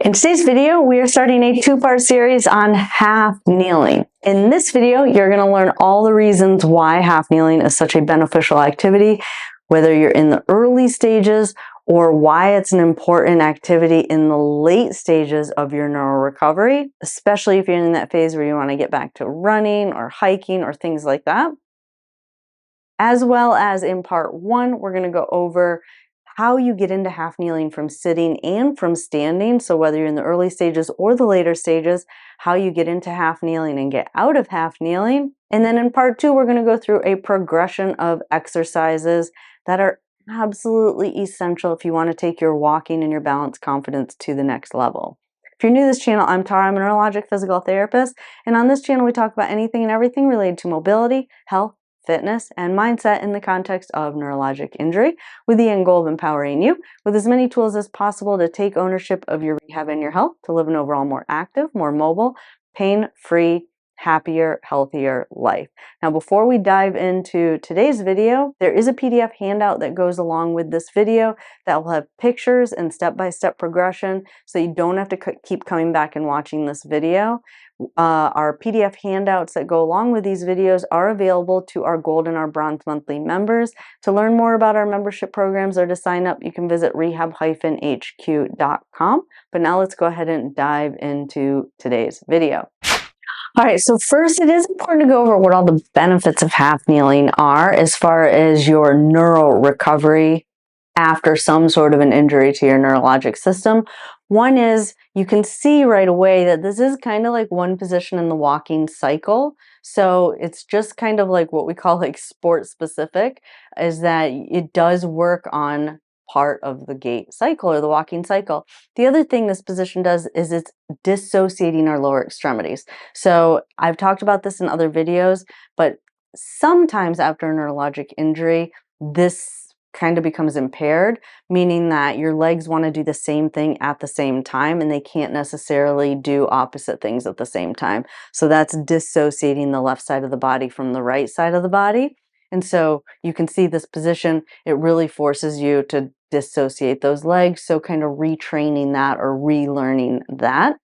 In today's video, we are starting a two-part series on half kneeling. In this video, you're going to learn all the reasons why half kneeling is such a beneficial activity, whether you're in the early stages or why it's an important activity in the late stages of your neural recovery, especially if you're in that phase where you want to get back to running or hiking or things like that. As well as in part one, we're going to go over how you get into half kneeling from sitting and from standing. So whether you're in the early stages or the later stages, how you get into half kneeling and get out of half kneeling. And then in part two, we're going to go through a progression of exercises that are absolutely essential if you want to take your walking and your balance confidence to the next level. If you're new to this channel, I'm Tara. I'm a neurologic physical therapist. And on this channel, we talk about anything and everything related to mobility, health, fitness, and mindset in the context of neurologic injury, with the end goal of empowering you with as many tools as possible to take ownership of your rehab and your health, to live an overall more active, more mobile, pain-free, happier, healthier life. Now, before we dive into today's video, there is a PDF handout that goes along with this video that will have pictures and step-by-step progression, so you don't have to keep coming back and watching this video. Our PDF handouts that go along with these videos are available to our Gold and our Bronze monthly members. To learn more about our membership programs or to sign up, you can visit rehab-hq.com. But now let's go ahead and dive into today's video. All right, so first it is important to go over what all the benefits of half kneeling are as far as your neural recovery after some sort of an injury to your neurologic system. One is you can see right away that this is kind of like one position in the walking cycle. So it's just kind of like what we call like sport specific, is that it does work on part of the gait cycle or the walking cycle. The other thing this position does is it's dissociating our lower extremities. So I've talked about this in other videos, but sometimes after a neurologic injury, this kind of becomes impaired, meaning that your legs want to do the same thing at the same time and they can't necessarily do opposite things at the same time. So that's dissociating the left side of the body from the right side of the body. And so you can see this position, it really forces you to dissociate those legs. So kind of retraining that or relearning that.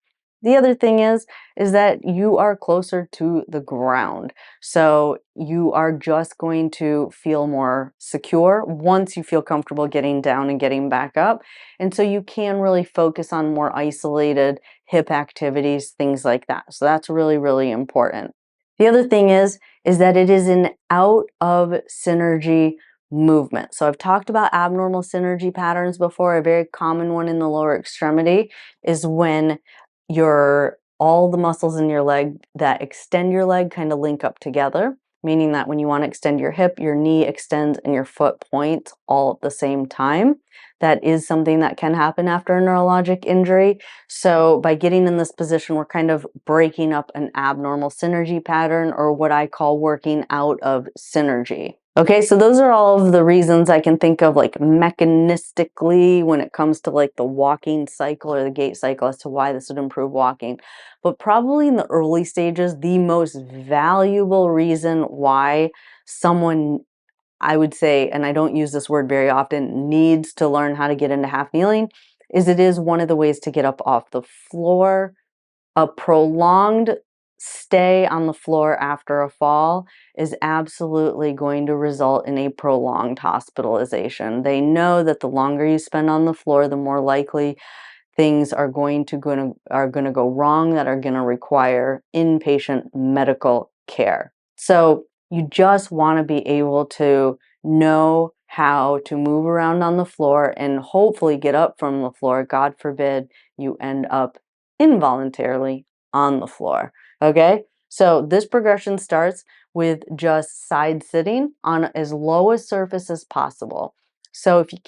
The other thing is that you are closer to the ground. So you are just going to feel more secure once you feel comfortable getting down and getting back up. And so you can really focus on more isolated hip activities, things like that. So that's really, really important. The other thing is that it is an out of synergy movement. So I've talked about abnormal synergy patterns before. A very common one in the lower extremity is when all the muscles in your leg that extend your leg kind of link up together, meaning that when you want to extend your hip, your knee extends and your foot points all at the same time. That is something that can happen after a neurologic injury. So by getting in this position, we're kind of breaking up an abnormal synergy pattern, or what I call working out of synergy. Okay, so those are all of the reasons I can think of, like mechanistically, when it comes to like the walking cycle or the gait cycle, as to why this would improve walking. But probably in the early stages, the most valuable reason why someone, I would say, and I don't use this word very often, needs to learn how to get into half kneeling, is it is one of the ways to get up off the floor. A prolonged stay on the floor after a fall is absolutely going to result in a prolonged hospitalization. They know that the longer you spend on the floor, the more likely things are going to go wrong that are going to require inpatient medical care. So you just want to be able to know how to move around on the floor and hopefully get up from the floor. God forbid you end up involuntarily on the floor. Okay, so this progression starts with just side sitting on as low a surface as possible. So if you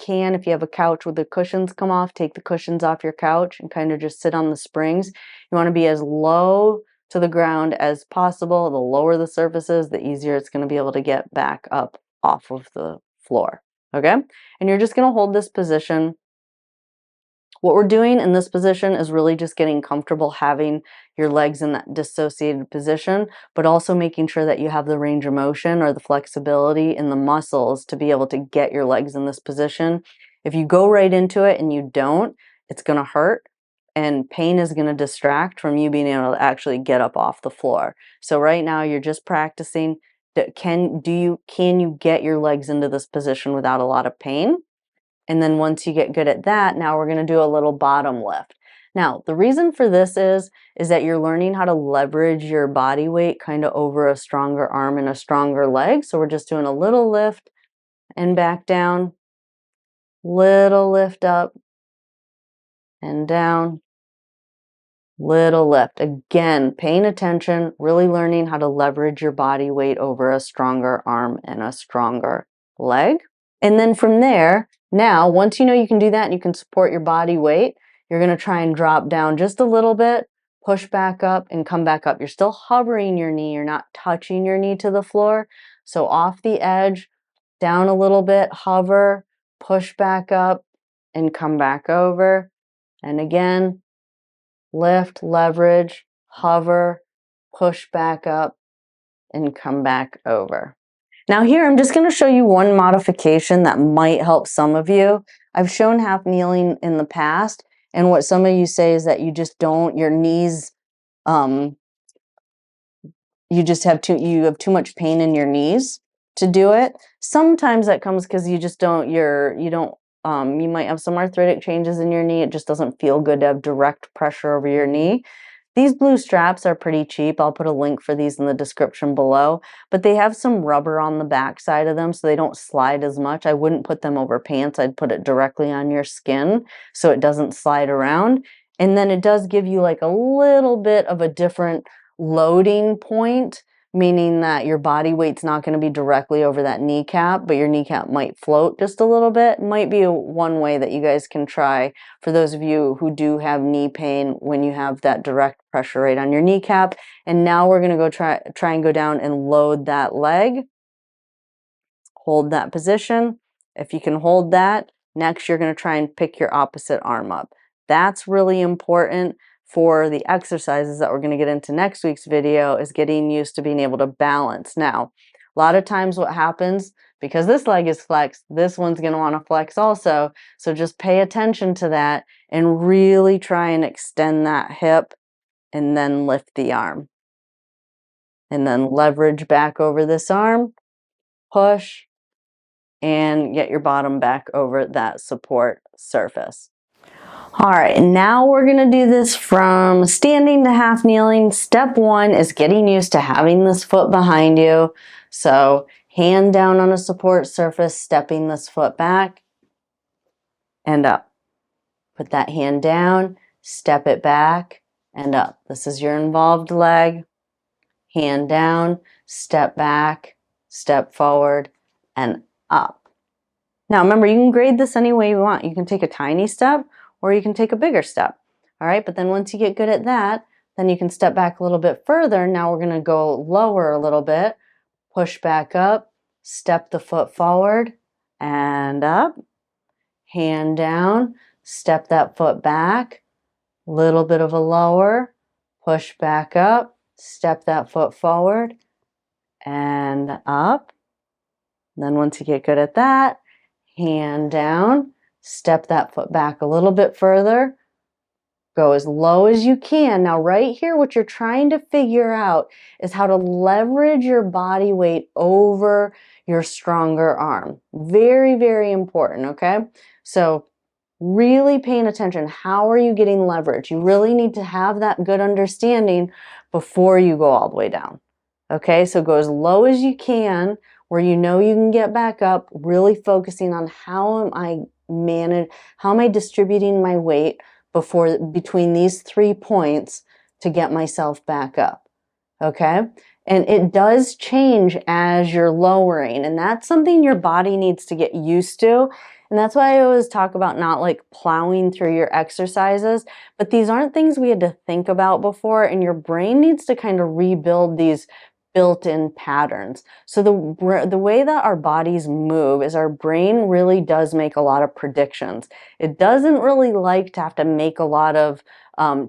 have a couch with the cushions come off, take the cushions off your couch and kind of just sit on the springs. You want to be as low to the ground as possible. The lower the surface is, the easier it's going to be able to get back up off of the floor. Okay, and you're just going to hold this position. What we're doing in this position is really just getting comfortable having your legs in that dissociated position, but also making sure that you have the range of motion or the flexibility in the muscles to be able to get your legs in this position. If you go right into it and you don't, it's going to hurt. and pain is going to distract from you being able to actually get up off the floor. So right now you're just practicing. Can you get your legs into this position without a lot of pain? And then once you get good at that, now we're going to do a little bottom lift. Now, the reason for this is that you're learning how to leverage your body weight kind of over a stronger arm and a stronger leg. So we're just doing a little lift and back down, little lift up and down, little lift. Again, paying attention, really learning how to leverage your body weight over a stronger arm and a stronger leg. And then from there, now, once you know you can do that and you can support your body weight, you're going to try and drop down just a little bit, push back up and come back up. You're still hovering your knee. You're not touching your knee to the floor. So off the edge, down a little bit, hover, push back up and come back over. And again, lift, leverage, hover, push back up and come back over. Now here, I'm just going to show you one modification that might help some of you. I've shown half kneeling in the past, and what some of you say is that you just don't, your knees, you have too much pain in your knees to do it. Sometimes that comes because you just don't, you might have some arthritic changes in your knee. It just doesn't feel good to have direct pressure over your knee. These blue straps are pretty cheap. I'll put a link for these in the description below, but they have some rubber on the back side of them so they don't slide as much. I wouldn't put them over pants. I'd put it directly on your skin so it doesn't slide around. And then it does give you like a little bit of a different loading point, meaning that your body weight's not going to be directly over that kneecap, but your kneecap might float just a little bit. Might be one way that you guys can try for those of you who do have knee pain when you have that direct pressure right on your kneecap. And now we're going to go try and go down and load that leg. Hold that position. If you can hold that, next you're going to try and pick your opposite arm up. That's really important for the exercises that we're going to get into next week's video, is getting used to being able to balance. Now, a lot of times what happens, because this leg is flexed, this one's going to want to flex also. So just pay attention to that and really try and extend that hip and then lift the arm. And then leverage back over this arm, push, and get your bottom back over that support surface. All right, now we're going to do this from standing to half kneeling. Step one is getting used to having this foot behind you. So hand down on a support surface, stepping this foot back and up. Put that hand down, step it back and up. This is your involved leg. Hand down, step back, step forward and up. Now remember, you can grade this any way you want. You can take a tiny step or you can take a bigger step. All right, but then once you get good at that, then you can step back a little bit further. Now we're going to go lower a little bit, push back up, step the foot forward and up, hand down, step that foot back, little bit of a lower, push back up, step that foot forward and up. And then once you get good at that, hand down, step that foot back a little bit further, go as low as you can. Now right here, what you're trying to figure out is how to leverage your body weight over your stronger arm. Very, very important, okay? So really paying attention. How are you getting leverage? You really need to have that good understanding before you go all the way down. Okay, so go as low as you can where you know you can get back up, really focusing on how am I distributing my weight between these 3 points to get myself back up. Okay, and it does change as you're lowering, and that's something your body needs to get used to. And that's why I always talk about not like plowing through your exercises, but these aren't things we had to think about before, and your brain needs to kind of rebuild these built-in patterns. So the way that our bodies move is our brain really does make a lot of predictions. It doesn't really like to have to make a lot of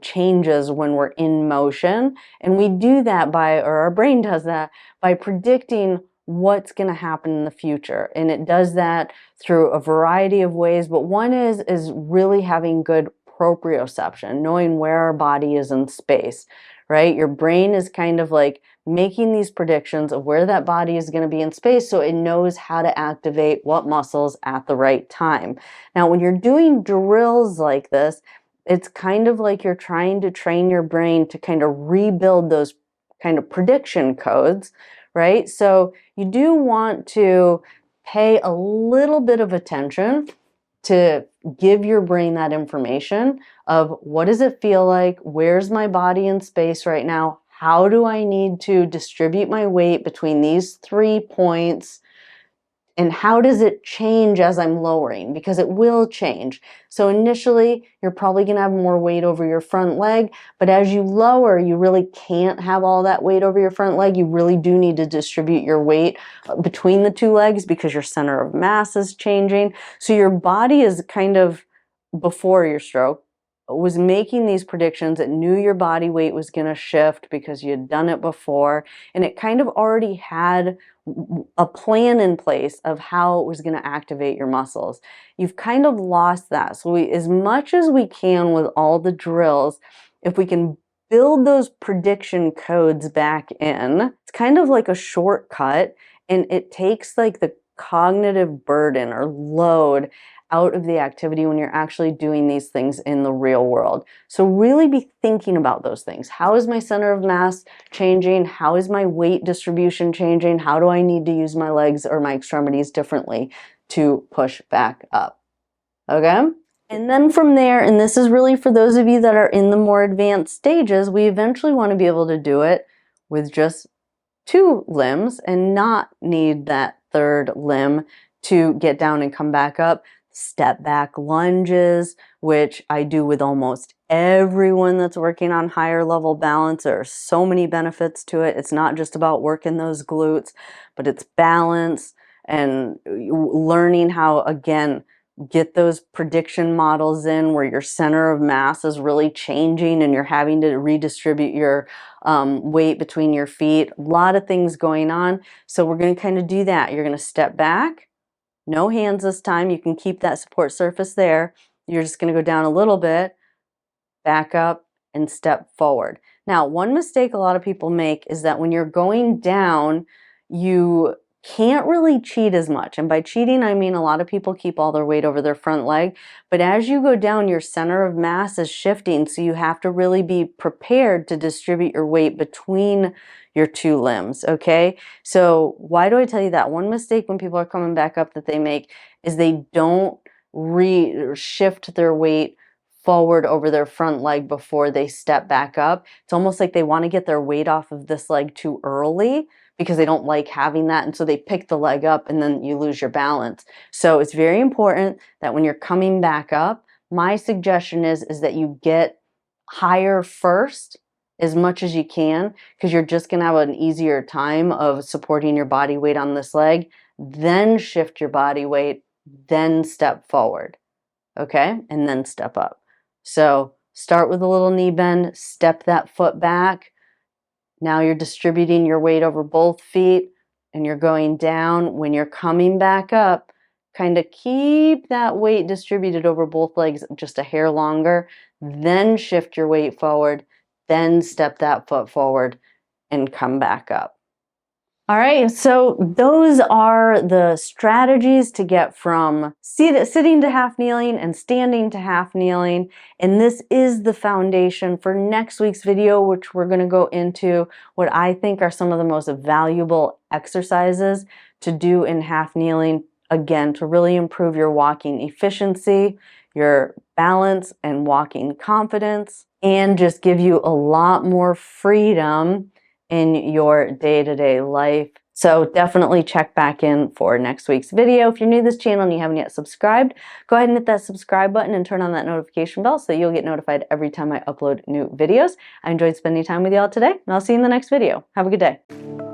changes when we're in motion. And we do that or our brain does that by predicting what's going to happen in the future. And it does that through a variety of ways, but one is really having good proprioception, knowing where our body is in space, right? Your brain is kind of like making these predictions of where that body is going to be in space, so it knows how to activate what muscles at the right time. Now, when you're doing drills like this, it's kind of like you're trying to train your brain to kind of rebuild those kind of prediction codes, right? So you do want to pay a little bit of attention to give your brain that information of what does it feel like? Where's my body in space right now? How do I need to distribute my weight between these 3 points? And how does it change as I'm lowering? Because it will change. So initially, you're probably going to have more weight over your front leg, but as you lower, you really can't have all that weight over your front leg. You really do need to distribute your weight between the 2 legs because your center of mass is changing. So your body is kind of, before your stroke, was making these predictions. It knew your body weight was going to shift because you had done it before, and it kind of already had a plan in place of how it was going to activate your muscles. You've kind of lost that. So as much as we can with all the drills, if we can build those prediction codes back in, it's kind of like a shortcut, and it takes like the cognitive burden or load out of the activity when you're actually doing these things in the real world. So really be thinking about those things. How is my center of mass changing? How is my weight distribution changing? How do I need to use my legs or my extremities differently to push back up? Okay? And then from there, and this is really for those of you that are in the more advanced stages, we eventually want to be able to do it with just 2 limbs and not need that 3rd limb to get down and come back up. Step back lunges, which I do with almost everyone that's working on higher level balance. There are so many benefits to it. It's not just about working those glutes, but it's balance and learning how, again, get those prediction models in where your center of mass is really changing and you're having to redistribute your weight between your feet. A lot of things going on. So we're going to kind of do that. You're going to step back. No hands this time. You can keep that support surface there. You're just going to go down a little bit, back up, and step forward. Now, one mistake a lot of people make is that when you're going down, you can't really cheat as much. And by cheating, I mean a lot of people keep all their weight over their front leg. But as you go down, your center of mass is shifting. So you have to really be prepared to distribute your weight between your 2 limbs, okay? So why do I tell you that? One mistake when people are coming back up that they make is they don't shift their weight forward over their front leg before they step back up. It's almost like they want to get their weight off of this leg too early because they don't like having that, and so they pick the leg up and then you lose your balance. So it's very important that when you're coming back up, my suggestion is that you get higher first as much as you can, because you're just going to have an easier time of supporting your body weight on this leg, then shift your body weight, then step forward, okay? And then step up. So start with a little knee bend, step that foot back. Now you're distributing your weight over both feet and you're going down. When you're coming back up, kind of keep that weight distributed over both legs just a hair longer, then shift your weight forward, then step that foot forward and come back up. All right, so those are the strategies to get from sitting to half kneeling and standing to half kneeling. And this is the foundation for next week's video, which we're going to go into what I think are some of the most valuable exercises to do in half kneeling, again, to really improve your walking efficiency, your balance and walking confidence, and just give you a lot more freedom in your day-to-day life. So definitely check back in for next week's video. If you're new to this channel and you haven't yet subscribed, go ahead and hit that subscribe button and turn on that notification bell so you'll get notified every time I upload new videos. I enjoyed spending time with y'all today, and I'll see you in the next video. Have a good day.